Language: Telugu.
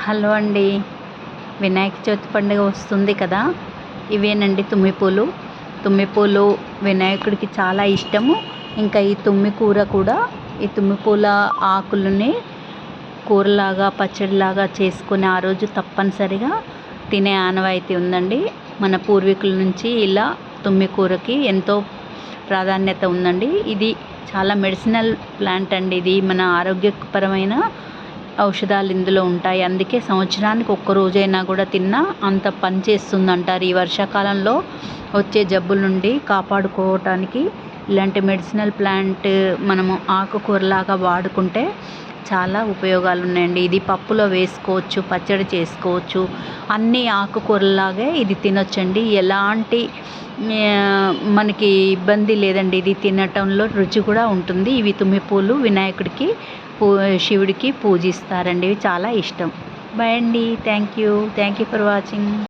హలో అండి. వినాయక చవితి పండుగ వస్తుంది కదా. ఇవేనండి తుమ్మిపూలు. తుమ్మిపూలు వినాయకుడికి చాలా ఇష్టము. ఇంకా ఈ తుమ్మి కూర కూడా, ఈ తుమ్మిపూల ఆకులని కూరలాగా పచ్చడిలాగా చేసుకుని ఆ రోజు తప్పనిసరిగా తినే ఆనవాయితీ ఉందండి. మన పూర్వీకుల నుంచి ఇలా తుమ్మి కూరకి ఎంతో ప్రాధాన్యత ఉందండి. ఇది చాలా మెడిసినల్ ప్లాంట్ అండి. ఇది మన ఆరోగ్యపరమైన ఔషధాలు ఇందులో ఉంటాయి. అందుకే సంవత్సరానికి ఒక్క రోజైనా కూడా తిన్నా అంత పని చేస్తుందంటారు. ఈ వర్షాకాలంలో వచ్చే జబ్బుల నుండి కాపాడుకోవటానికి ఇలాంటి మెడిసినల్ ప్లాంట్ మనము ఆకుకూరలాగా వాడుకుంటే చాలా ఉపయోగాలు ఉన్నాయండి. ఇది పప్పులో వేసుకోవచ్చు, పచ్చడి చేసుకోవచ్చు. అన్ని ఆకుకూరలాగే ఇది తినొచ్చండి. ఎలాంటి మనకి ఇబ్బంది లేదండి. ఇది తినటంలో రుచి కూడా ఉంటుంది. ఇవి తుమ్మిపూలు వినాయకుడికి శివుడికి పూజిస్తారండి. ఇవి చాలా ఇష్టం. బాయ్ అండి. Thank you for watching.